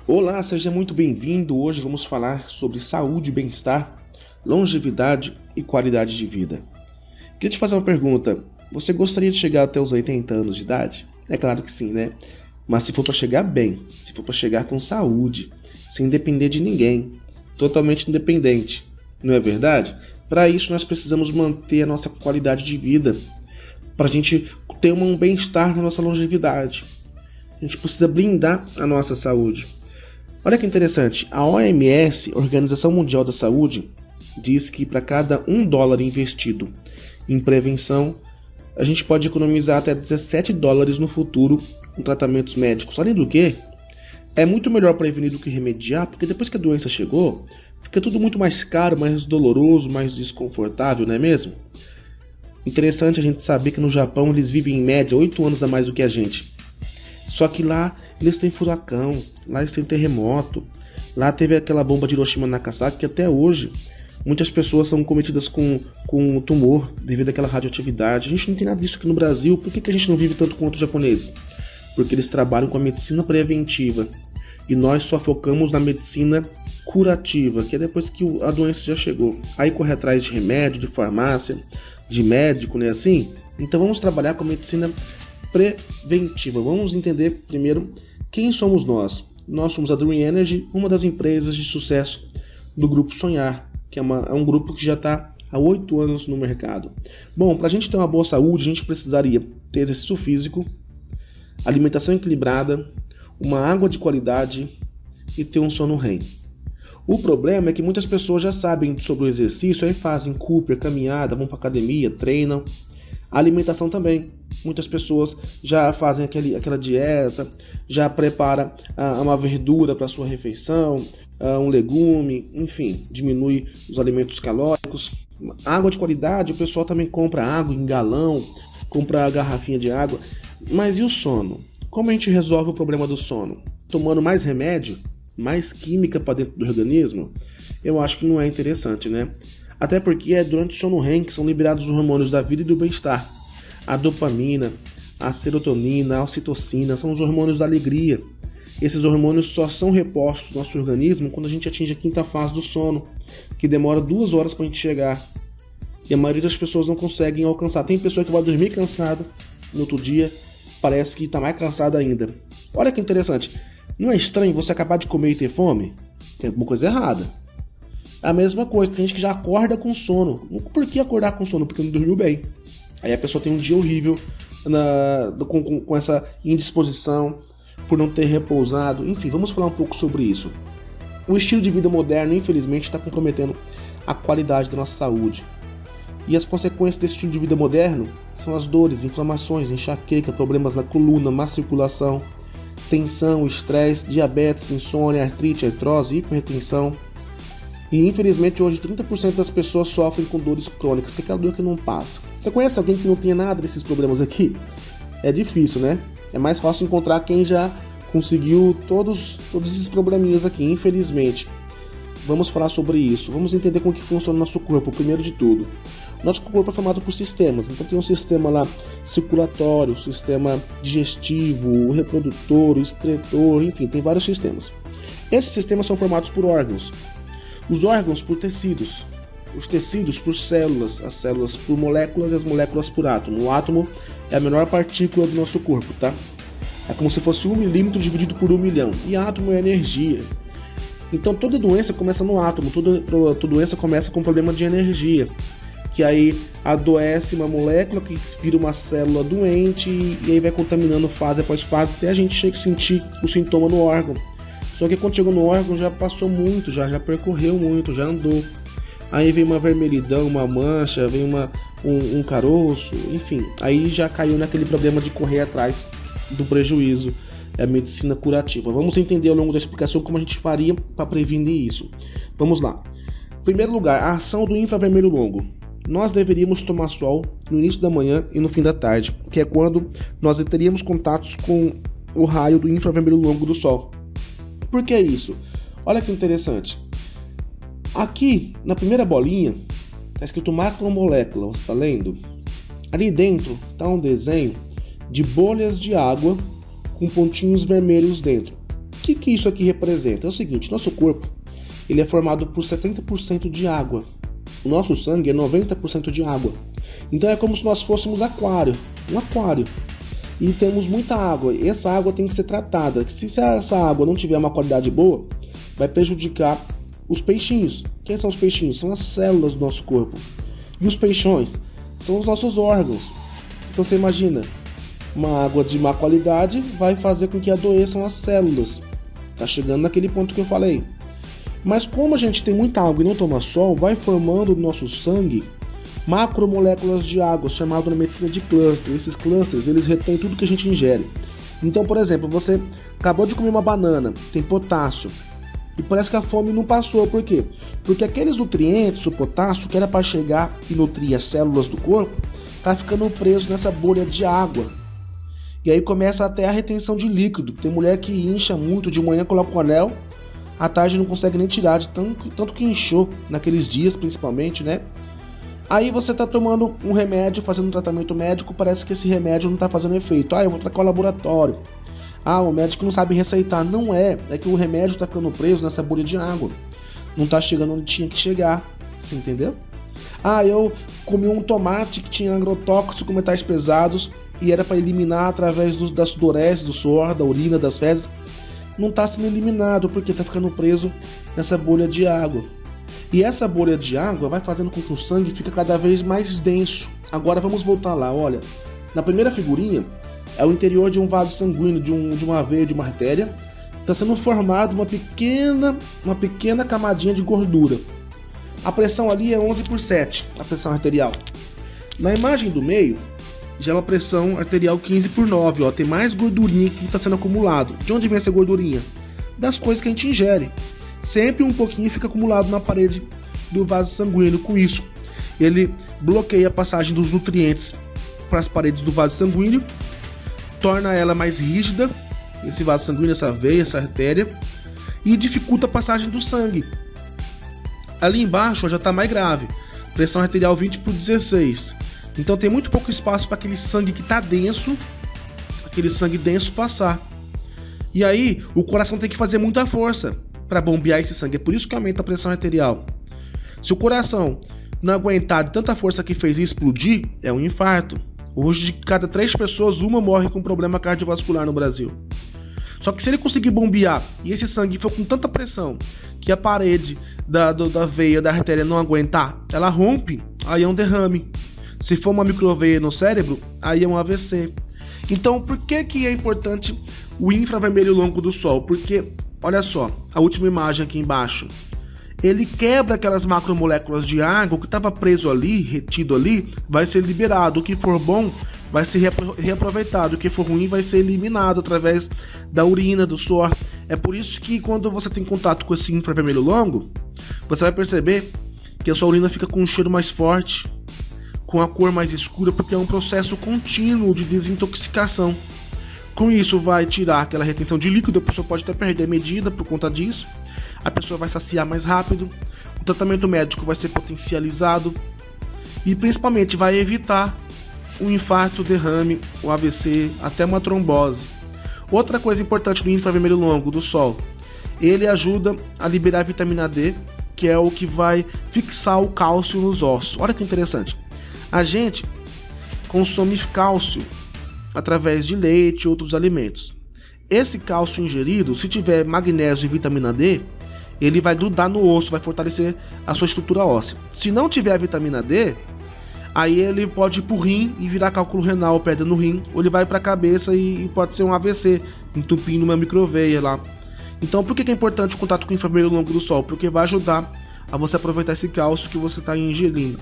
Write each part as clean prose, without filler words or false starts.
Olá, seja muito bem-vindo. Hoje vamos falar sobre saúde, bem-estar, longevidade e qualidade de vida. Queria te fazer uma pergunta. Você gostaria de chegar até os 80 anos de idade? É claro que sim, né? Mas se for para chegar bem, se for para chegar com saúde, sem depender de ninguém, totalmente independente, não é verdade? Para isso nós precisamos manter a nossa qualidade de vida, para a gente ter um bem-estar na nossa longevidade. A gente precisa blindar a nossa saúde. Olha que interessante, a OMS, Organização Mundial da Saúde, diz que para cada $1 investido em prevenção, a gente pode economizar até $17 no futuro com tratamentos médicos. Além do que, é muito melhor prevenir do que remediar, porque depois que a doença chegou, fica tudo muito mais caro, mais doloroso, mais desconfortável, não é mesmo? Interessante a gente saber que no Japão eles vivem em média 8 anos a mais do que a gente. Só que lá eles têm furacão, lá eles têm terremoto, lá teve aquela bomba de Hiroshima e Nagasaki que até hoje muitas pessoas são cometidas com tumor devido àquela radioatividade. A gente não tem nada disso aqui no Brasil. Por que a gente não vive tanto quanto os japoneses? Porque eles trabalham com a medicina preventiva e nós só focamos na medicina curativa, que é depois que a doença já chegou. Aí corre atrás de remédio, de farmácia, de médico, né assim? Então vamos trabalhar com a medicina preventiva. Vamos entender primeiro quem somos nós. Nós somos a Dream Energy, uma das empresas de sucesso do Grupo Sonhar, que é um grupo que já está há 8 anos no mercado. Bom, para a gente ter uma boa saúde, a gente precisaria ter exercício físico, alimentação equilibrada, uma água de qualidade e ter um sono REM. O problema é que muitas pessoas já sabem sobre o exercício, aí fazem Cooper, caminhada, vão para academia, treinam. A alimentação também. Muitas pessoas já fazem aquela dieta, já prepara uma verdura para sua refeição, um legume, enfim, diminui os alimentos calóricos. Água de qualidade, o pessoal também compra água em galão, compra a garrafinha de água. Mas e o sono? Como a gente resolve o problema do sono? Tomando mais remédio? Mais química para dentro do organismo? Eu acho que não é interessante, né? Até porque é durante o sono REM que são liberados os hormônios da vida e do bem-estar. A dopamina, a serotonina, a ocitocina são os hormônios da alegria. Esses hormônios só são repostos no nosso organismo quando a gente atinge a 5ª fase do sono, que demora 2 horas para a gente chegar. E a maioria das pessoas não conseguem alcançar. Tem pessoa que vai dormir cansado, no outro dia parece que está mais cansada ainda. Olha que interessante. Não é estranho você acabar de comer e ter fome? Tem alguma coisa errada. A mesma coisa, tem gente que já acorda com sono. Por que acordar com sono? Porque não dormiu bem. Aí a pessoa tem um dia horrível com essa indisposição, por não ter repousado. Enfim, vamos falar um pouco sobre isso. O estilo de vida moderno, infelizmente, está comprometendo a qualidade da nossa saúde. E as consequências desse estilo de vida moderno são as dores, inflamações, enxaqueca, problemas na coluna, má circulação, tensão, estresse, diabetes, insônia, artrite, artrose, hipertensão. E infelizmente hoje 30% das pessoas sofrem com dores crônicas, que é aquela dor que não passa. Você conhece alguém que não tenha nada desses problemas aqui? É difícil, né? É mais fácil encontrar quem já conseguiu todos esses probleminhas aqui, infelizmente. Vamos falar sobre isso. Vamos entender como que funciona o nosso corpo, primeiro de tudo. Nosso corpo é formado por sistemas. Então tem um sistema lá circulatório, o sistema digestivo, o reprodutor, o excretor, enfim, tem vários sistemas. Esses sistemas são formados por órgãos. Os órgãos por tecidos, os tecidos por células, as células por moléculas e as moléculas por átomo. O átomo é a menor partícula do nosso corpo, tá? É como se fosse 1 milímetro dividido por 1 milhão. E átomo é energia. Então toda doença começa no átomo, toda doença começa com problema de energia. Que aí adoece uma molécula que vira uma célula doente e aí vai contaminando fase após fase até a gente chega a sentir o sintoma no órgão. Só que quando chegou no órgão já passou muito, já percorreu muito, já andou. Aí vem uma vermelhidão, uma mancha, vem um caroço, enfim. Aí já caiu naquele problema de correr atrás do prejuízo. É a medicina curativa. Vamos entender ao longo da explicação como a gente faria para prevenir isso. Vamos lá. Em primeiro lugar, a ação do infravermelho longo. Nós deveríamos tomar sol no início da manhã e no fim da tarde, que é quando nós teríamos contatos com o raio do infravermelho longo do sol. Por que isso? Olha que interessante. Aqui, na primeira bolinha, está escrito macromolécula, você está lendo? Ali dentro está um desenho de bolhas de água com pontinhos vermelhos dentro. O que isso aqui representa? É o seguinte, nosso corpo ele é formado por 70% de água. O nosso sangue é 90% de água. Então é como se nós fôssemos um aquário. E temos muita água. E essa água tem que ser tratada. Se essa água não tiver uma qualidade boa, vai prejudicar os peixinhos. Quem são os peixinhos? São as células do nosso corpo. E os peixões são os nossos órgãos. Então você imagina, uma água de má qualidade vai fazer com que adoeçam as células. Tá chegando naquele ponto que eu falei. Mas como a gente tem muita água e não toma sol, vai formando no nosso sangue macromoléculas de água, chamado na medicina de cluster. Esses clusters, eles retêm tudo que a gente ingere. Então, por exemplo, você acabou de comer uma banana, tem potássio, e parece que a fome não passou. Por quê? Porque aqueles nutrientes, o potássio, que era para chegar e nutrir as células do corpo, tá ficando preso nessa bolha de água. E aí começa até a retenção de líquido. Tem mulher que incha muito, de manhã coloca o anel, à tarde não consegue nem tirar, de tanto que inchou naqueles dias, principalmente, né? Aí você tá tomando um remédio, fazendo um tratamento médico, parece que esse remédio não tá fazendo efeito. Eu vou trocar o laboratório. O médico não sabe receitar. Não é que o remédio tá ficando preso nessa bolha de água. Não tá chegando onde tinha que chegar. Você entendeu? Eu comi um tomate que tinha agrotóxico, metais pesados, e era para eliminar através da sudorese, do suor, da urina, das fezes. Não tá sendo eliminado porque tá ficando preso nessa bolha de água. E essa bolha de água vai fazendo com que o sangue fique cada vez mais denso. Agora vamos voltar lá, olha. Na primeira figurinha é o interior de um vaso sanguíneo, de uma veia, de uma artéria. Está sendo formado uma pequena camadinha de gordura. A pressão ali é 11/7, a pressão arterial. Na imagem do meio, já é uma pressão arterial 15/9, ó, tem mais gordurinha que está sendo acumulado. De onde vem essa gordurinha? Das coisas que a gente ingere. Sempre um pouquinho fica acumulado na parede do vaso sanguíneo. Com isso, ele bloqueia a passagem dos nutrientes para as paredes do vaso sanguíneo, torna ela mais rígida, esse vaso sanguíneo, essa veia, essa artéria, e dificulta a passagem do sangue. Ali embaixo ó, já está mais grave, pressão arterial 20/16. Então tem muito pouco espaço para aquele sangue que está denso, aquele sangue denso passar. E aí o coração tem que fazer muita força para bombear esse sangue. É por isso que aumenta a pressão arterial. Se o coração não aguentar de tanta força que fez explodir, é um infarto. Hoje, de cada 3 pessoas, uma morre com problema cardiovascular no Brasil. Só que se ele conseguir bombear e esse sangue for com tanta pressão que a parede da veia, da artéria não aguentar, ela rompe, aí é um derrame. Se for uma microveia no cérebro, aí é um AVC. Então, por que é importante o infravermelho longo do Sol? Porque, olha só, a última imagem aqui embaixo. Ele quebra aquelas macromoléculas de água, o que estava preso ali, retido ali, vai ser liberado. O que for bom vai ser reaproveitado, o que for ruim vai ser eliminado através da urina, do suor. É por isso que quando você tem contato com esse infravermelho longo, você vai perceber que a sua urina fica com um cheiro mais forte, com a cor mais escura, porque é um processo contínuo de desintoxicação. Com isso vai tirar aquela retenção de líquido, a pessoa pode até perder a medida por conta disso. A pessoa vai saciar mais rápido, o tratamento médico vai ser potencializado e principalmente vai evitar um infarto, derrame, um AVC, até uma trombose. Outra coisa importante do infravermelho longo do Sol, ele ajuda a liberar a vitamina D, que é o que vai fixar o cálcio nos ossos. Olha que interessante, a gente consome cálcio através de leite e outros alimentos. Esse cálcio ingerido, se tiver magnésio e vitamina D, ele vai grudar no osso, vai fortalecer a sua estrutura óssea. Se não tiver a vitamina D, aí ele pode ir para o rim e virar cálculo renal, pedra no rim, ou ele vai para a cabeça e pode ser um AVC, entupindo uma microveia lá. Então por que é importante o contato com o infravermelho longo do Sol? Porque vai ajudar a você aproveitar esse cálcio que você está ingerindo.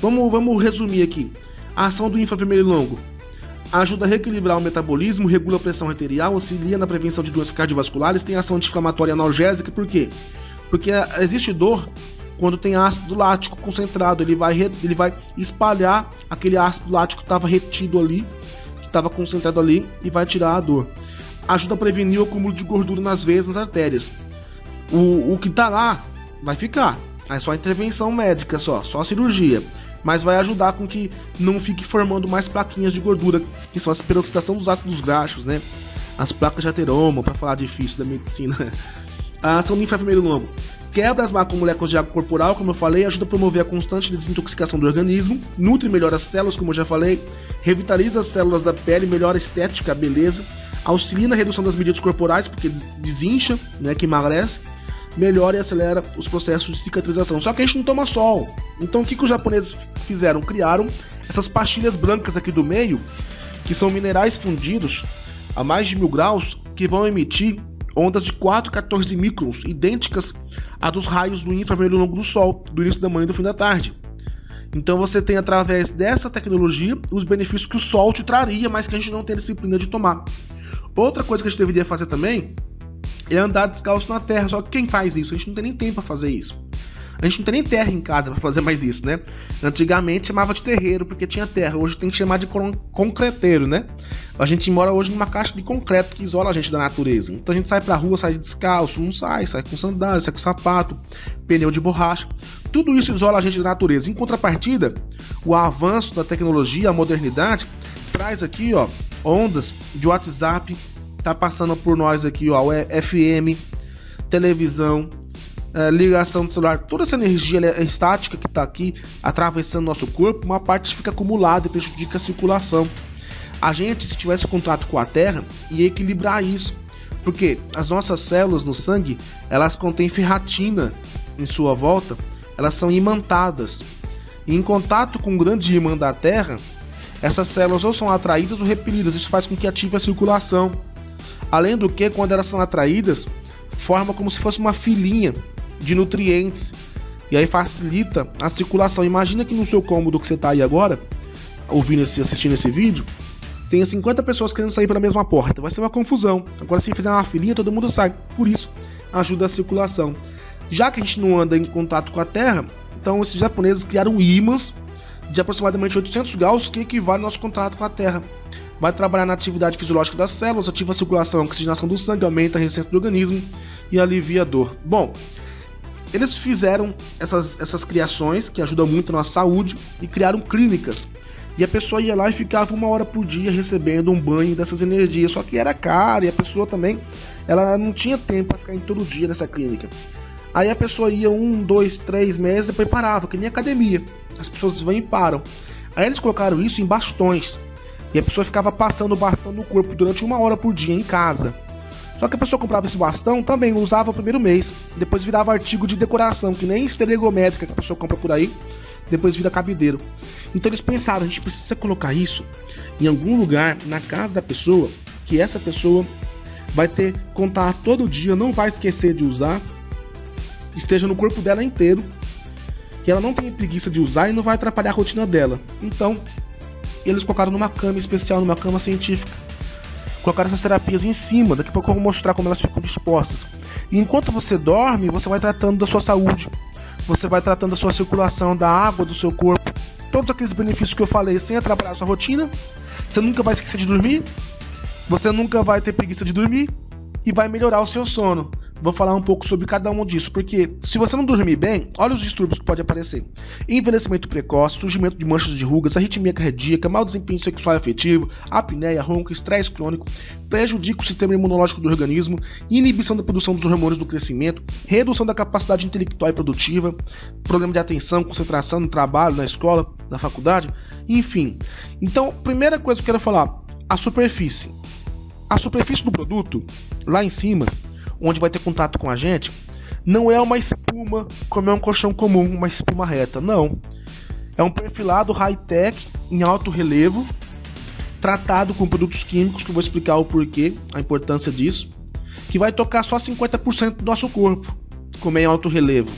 Vamos resumir aqui. A ação do infravermelho longo ajuda a reequilibrar o metabolismo, regula a pressão arterial, auxilia na prevenção de doenças cardiovasculares, tem ação anti-inflamatória e analgésica. Por quê? Porque existe dor quando tem ácido lático concentrado, ele vai espalhar aquele ácido lático que estava retido ali, que estava concentrado ali, e vai tirar a dor. Ajuda a prevenir o acúmulo de gordura nas veias, nas artérias. O que está lá vai ficar, é só intervenção médica, só cirurgia. Mas vai ajudar com que não fique formando mais plaquinhas de gordura, que são a peroxidação dos ácidos graxos, né? as placas de ateroma, para falar difícil da medicina. A ação do infravermelho longo quebra as macromoléculas de água corporal, como eu falei, ajuda a promover a constante desintoxicação do organismo, nutre e melhora as células, como eu já falei, revitaliza as células da pele, melhora a estética, a beleza, auxilia na redução das medidas corporais, porque desincha, né, que emagrece, melhora e acelera os processos de cicatrização. Só que a gente não toma sol. Então o que os japoneses fizeram? Criaram essas pastilhas brancas aqui do meio, que são minerais fundidos a mais de 1000 graus, que vão emitir ondas de 4 a 14 microns, idênticas a dos raios do infravermelho longo do Sol, do início da manhã e do fim da tarde. Então você tem, através dessa tecnologia, os benefícios que o Sol te traria, mas que a gente não tem disciplina de tomar. Outra coisa que a gente deveria fazer também é andar descalço na terra, só que quem faz isso? A gente não tem nem tempo para fazer isso. A gente não tem nem terra em casa para fazer mais isso, né? Antigamente chamava de terreiro porque tinha terra, hoje tem que chamar de concreteiro, né? A gente mora hoje numa caixa de concreto que isola a gente da natureza. Então a gente sai pra rua, sai descalço, não sai com sandália, sai com sapato, pneu de borracha. Tudo isso isola a gente da natureza. Em contrapartida, o avanço da tecnologia, a modernidade, traz aqui, ó, ondas de WhatsApp, tá passando por nós aqui, ó, o FM, televisão, ligação do celular, toda essa energia estática que está aqui atravessando nosso corpo, uma parte fica acumulada e prejudica a circulação. A gente, se tivesse contato com a terra, ia equilibrar isso, porque as nossas células no sangue, elas contêm ferritina em sua volta, elas são imantadas, e em contato com o grande imã da terra, essas células ou são atraídas ou repelidas. Isso faz com que ative a circulação. Além do que, quando elas são atraídas, forma como se fosse uma filinha de nutrientes, e aí facilita a circulação. Imagina que no seu cômodo que você está aí agora, assistindo esse vídeo, tenha 50 pessoas querendo sair pela mesma porta, vai ser uma confusão. Agora, se fizer uma filinha, todo mundo sai, por isso ajuda a circulação. Já que a gente não anda em contato com a terra, então esses japoneses criaram ímãs de aproximadamente 800 graus, que equivale ao nosso contato com a terra. Vai trabalhar na atividade fisiológica das células, ativa a circulação, a oxigenação do sangue, aumenta a resistência do organismo e alivia a dor. Bom, eles fizeram essas criações que ajudam muito na nossa saúde e criaram clínicas. E a pessoa ia lá e ficava 1 hora por dia recebendo um banho dessas energias. Só que era caro e a pessoa também ela não tinha tempo para ficar em todo dia nessa clínica. Aí a pessoa ia 1, 2, 3 meses, depois parava, que nem academia. As pessoas vêm e param. Aí eles colocaram isso em bastões. E a pessoa ficava passando o bastão no corpo durante 1 hora por dia em casa. Só que a pessoa comprava esse bastão, também usava o primeiro mês. Depois virava artigo de decoração, que nem esteira ergométrica que a pessoa compra por aí. Depois vira cabideiro. Então eles pensaram, a gente precisa colocar isso em algum lugar na casa da pessoa, que essa pessoa vai ter contato todo dia, não vai esquecer de usar, esteja no corpo dela inteiro, que ela não tenha preguiça de usar e não vai atrapalhar a rotina dela. Então eles colocaram numa cama especial, numa cama científica. Colocaram essas terapias em cima, daqui a pouco eu vou mostrar como elas ficam dispostas. E enquanto você dorme, você vai tratando da sua saúde, você vai tratando da sua circulação, da água do seu corpo, todos aqueles benefícios que eu falei, sem atrapalhar a sua rotina. Você nunca vai esquecer de dormir, você nunca vai ter preguiça de dormir e vai melhorar o seu sono. Vou falar um pouco sobre cada um disso, porque se você não dormir bem, olha os distúrbios que pode aparecer: envelhecimento precoce, surgimento de manchas de rugas, arritmia cardíaca, mau desempenho sexual e afetivo, apneia, ronco, estresse crônico, prejudica o sistema imunológico do organismo, inibição da produção dos hormônios do crescimento, redução da capacidade intelectual e produtiva, problema de atenção, concentração no trabalho, na escola, na faculdade, enfim. Então, primeira coisa que eu quero falar, a superfície. A superfície do produto, lá em cima, onde vai ter contato com a gente, não é uma espuma como é um colchão comum, uma espuma reta, não. É um perfilado high-tech, em alto relevo, tratado com produtos químicos, que eu vou explicar o porquê, a importância disso, que vai tocar só 50% do nosso corpo, como é em alto relevo.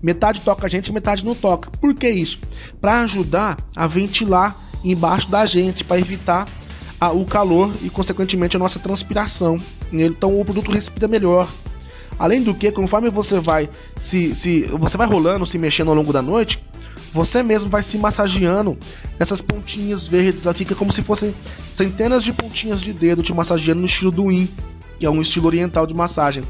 Metade toca a gente, metade não toca. Por que isso? Para ajudar a ventilar embaixo da gente, para evitar o calor e, consequentemente, a nossa transpiração. Então o produto respira melhor. Além do que, conforme você vai você vai rolando, se mexendo ao longo da noite, você mesmo vai se massageando essas pontinhas verdes. Fica como se fossem centenas de pontinhas de dedo te massageando no estilo do Yin, que é um estilo oriental de massagem.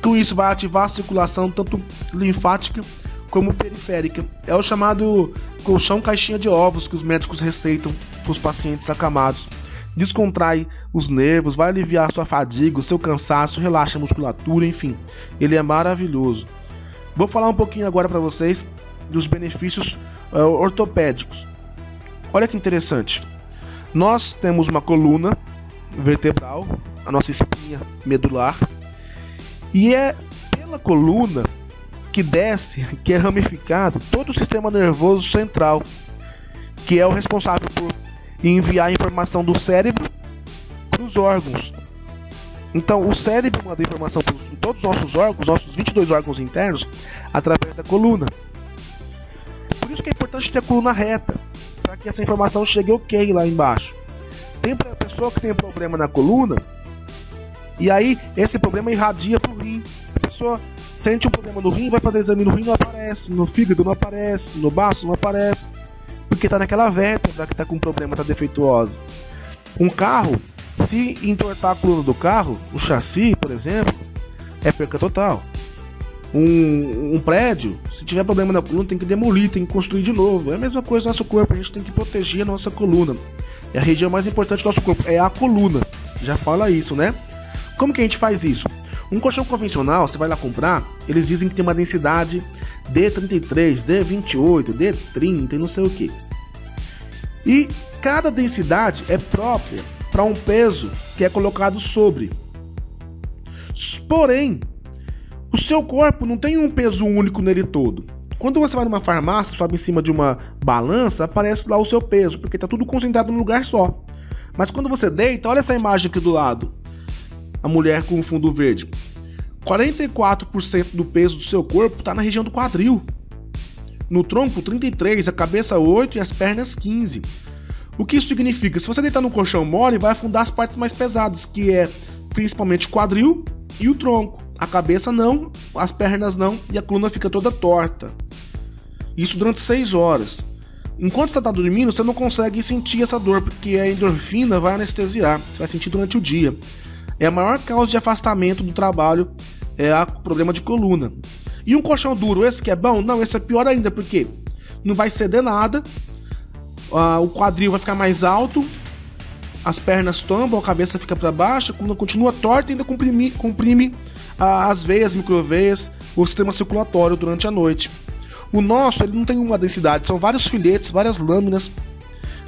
Com isso vai ativar a circulação tanto linfática como periférica. É o chamado colchão caixinha de ovos que os médicos receitam para os pacientes acamados. descontrai os nervos, vai aliviar sua fadiga, o seu cansaço, relaxa a musculatura, enfim, ele é maravilhoso. Vou falar um pouquinho agora para vocês dos benefícios ortopédicos. Olha que interessante. Nós temos uma coluna vertebral, a nossa espinha medular, e é pela coluna que desce, que é ramificado todo o sistema nervoso central, que é o responsável por enviar a informação do cérebro para os órgãos. Então, o cérebro manda informação para todos os nossos órgãos, nossos 22 órgãos internos, através da coluna. Por isso que é importante ter a coluna reta, para que essa informação chegue ok lá embaixo. Tem pessoa que tem problema na coluna, e aí esse problema irradia para o rim. A pessoa sente um problema no rim, vai fazer exame no rim, não aparece, no fígado não aparece, no baço não aparece, porque está naquela vértebra que está com problema, está defeituosa. Um carro, se entortar a coluna do carro, o chassi, por exemplo, é perca total. Um prédio, se tiver problema na coluna, tem que demolir, tem que construir de novo. É a mesma coisa no nosso corpo, a gente tem que proteger a nossa coluna. E a região mais importante do nosso corpo é a coluna. Já fala isso, né? Como que a gente faz isso? Um colchão convencional, você vai lá comprar, eles dizem que tem uma densidade D33, D28, D30 e não sei o que. E cada densidade é própria para um peso que é colocado sobre. Porém, o seu corpo não tem um peso único nele todo. Quando você vai numa farmácia, sobe em cima de uma balança, aparece lá o seu peso, porque está tudo concentrado num lugar só. Mas quando você deita, olha essa imagem aqui do lado. A mulher com o fundo verde. 44% do peso do seu corpo está na região do quadril. No tronco, 33%, a cabeça 8% e as pernas 15%. O que isso significa? Se você deitar no colchão mole, vai afundar as partes mais pesadas, que é principalmente o quadril e o tronco. A cabeça não, as pernas não e a coluna fica toda torta. Isso durante 6 horas. Enquanto você está dormindo, você não consegue sentir essa dor, porque a endorfina vai anestesiar. Você vai sentir durante o dia. É a maior causa de afastamento do trabalho, é o problema de coluna. E um colchão duro, esse que é bom? Não, esse é pior ainda, porque não vai ceder nada, o quadril vai ficar mais alto, as pernas tombam, a cabeça fica para baixo, a coluna continua torta e ainda comprime as veias, microveias, o sistema circulatório durante a noite. O nosso, ele não tem uma densidade, são vários filetes, várias lâminas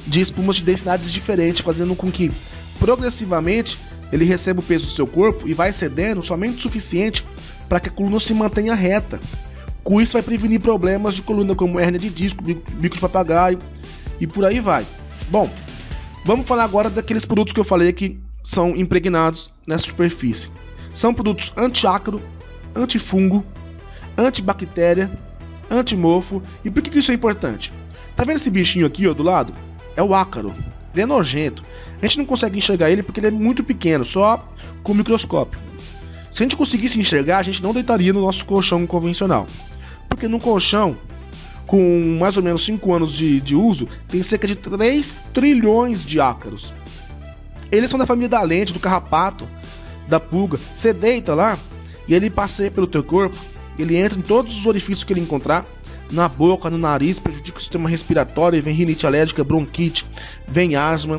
de espumas de densidades diferentes, fazendo com que, progressivamente, ele receba o peso do seu corpo e vai cedendo somente o suficiente para que a coluna se mantenha reta. Com isso vai prevenir problemas de coluna como hérnia de disco, bico de papagaio e por aí vai. Bom, vamos falar agora daqueles produtos que eu falei que são impregnados nessa superfície. São produtos antiácaro, antifungo, antibactéria, antimofo. E por que isso é importante? Tá vendo esse bichinho aqui, ó, do lado? É o ácaro. Ele é nojento. A gente não consegue enxergar ele porque ele é muito pequeno, só com o microscópio. Se a gente conseguisse enxergar, a gente não deitaria no nosso colchão convencional. Porque no colchão, com mais ou menos 5 anos de uso, tem cerca de 3 trilhões de ácaros. Eles são da família da lente, do carrapato, da pulga. Você deita lá e ele passeia pelo teu corpo, ele entra em todos os orifícios que ele encontrar, na boca, no nariz, prejudica o sistema respiratório, vem rinite alérgica, bronquite, vem asma.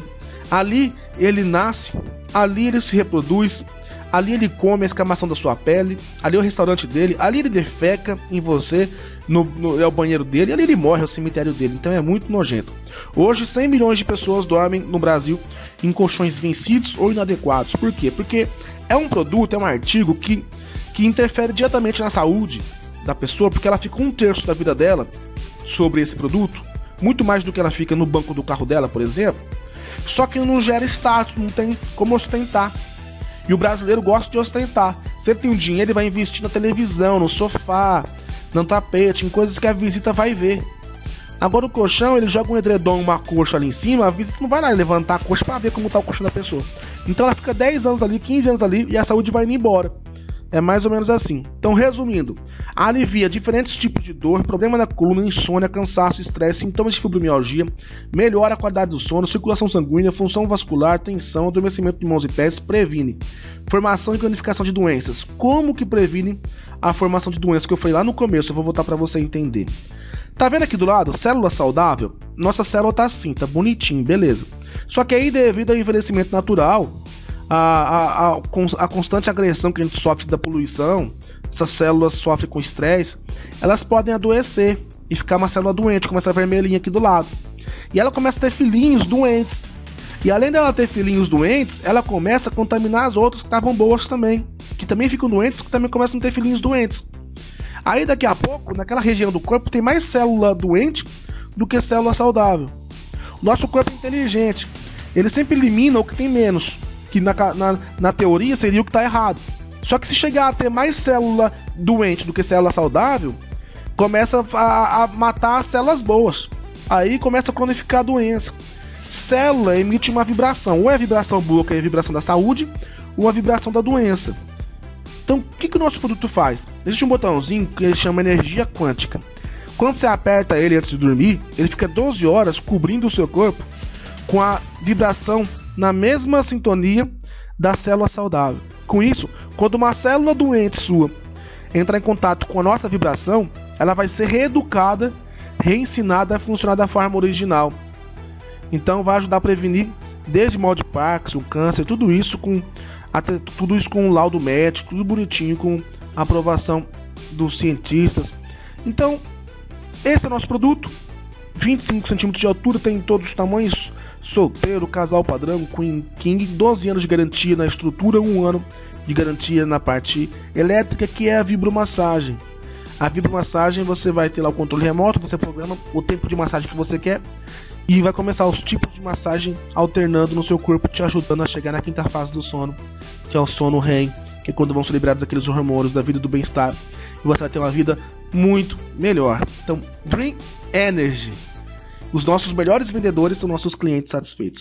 Ali ele nasce, ali ele se reproduz, ali ele come a escamação da sua pele, ali é o restaurante dele, ali ele defeca em você, é o banheiro dele, ali ele morre, é o cemitério dele. Então é muito nojento. Hoje 100 milhões de pessoas dormem no Brasil em colchões vencidos ou inadequados. Por quê? Porque é um produto, é um artigo que interfere diretamente na saúde da pessoa, porque ela fica 1/3 da vida dela sobre esse produto, muito mais do que ela fica no banco do carro dela, por exemplo. Só que não gera status, não tem como ostentar. E o brasileiro gosta de ostentar. Se ele tem um dinheiro, ele vai investir na televisão, no sofá, no tapete, em coisas que a visita vai ver. Agora o colchão, ele joga um edredom, uma coxa ali em cima, a visita não vai lá levantar a coxa para ver como tá o colchão da pessoa. Então ela fica 10 anos ali, 15 anos ali e a saúde vai indo embora. É mais ou menos assim. Então, resumindo, alivia diferentes tipos de dor, problema na coluna, insônia, cansaço, estresse, sintomas de fibromialgia, melhora a qualidade do sono, circulação sanguínea, função vascular, tensão, adormecimento de mãos e pés, previne formação e cronificação de doenças. Como que previne a formação de doenças que eu falei lá no começo? Eu vou voltar para você entender. Tá vendo aqui do lado? Célula saudável? Nossa célula tá assim, tá bonitinho, beleza. Só que aí, devido ao envelhecimento natural, a constante agressão que a gente sofre da poluição, essas células sofrem com estresse, elas podem adoecer e ficar uma célula doente, como essa vermelhinha aqui do lado. E ela começa a ter filhinhos doentes. E além dela ter filhinhos doentes, ela começa a contaminar as outras que estavam boas também, que também ficam doentes, que também começam a ter filhinhos doentes. Aí daqui a pouco, naquela região do corpo, tem mais célula doente do que célula saudável. O nosso corpo é inteligente, ele sempre elimina o que tem menos, que na teoria seria o que está errado. Só que se chegar a ter mais célula doente do que célula saudável, começa a matar as células boas. Aí começa a cronificar a doença. Célula emite uma vibração, ou é a vibração boa, que é a vibração da saúde, ou a vibração da doença. Então, o que o nosso produto faz? Existe um botãozinho que ele chama energia quântica. Quando você aperta ele antes de dormir, ele fica 12 horas cobrindo o seu corpo com a vibração na mesma sintonia da célula saudável. Com isso, quando uma célula doente sua entrar em contato com a nossa vibração, ela vai ser reeducada, reensinada a funcionar da forma original. Então vai ajudar a prevenir desde mal de Parkinson, câncer, tudo isso com um laudo médico, tudo bonitinho, com a aprovação dos cientistas. Então, esse é o nosso produto. 25 centímetros de altura, tem em todos os tamanhos, solteiro, casal padrão, Queen, King, 12 anos de garantia na estrutura, 1 ano de garantia na parte elétrica, que é a vibromassagem. A vibromassagem, você vai ter lá o controle remoto, você programa o tempo de massagem que você quer e vai começar os tipos de massagem alternando no seu corpo, te ajudando a chegar na quinta fase do sono, que é o sono REM, que é quando vão ser liberados aqueles hormônios da vida do bem-estar e você vai ter uma vida muito melhor. Então, Dream Energy. Os nossos melhores vendedores são nossos clientes satisfeitos.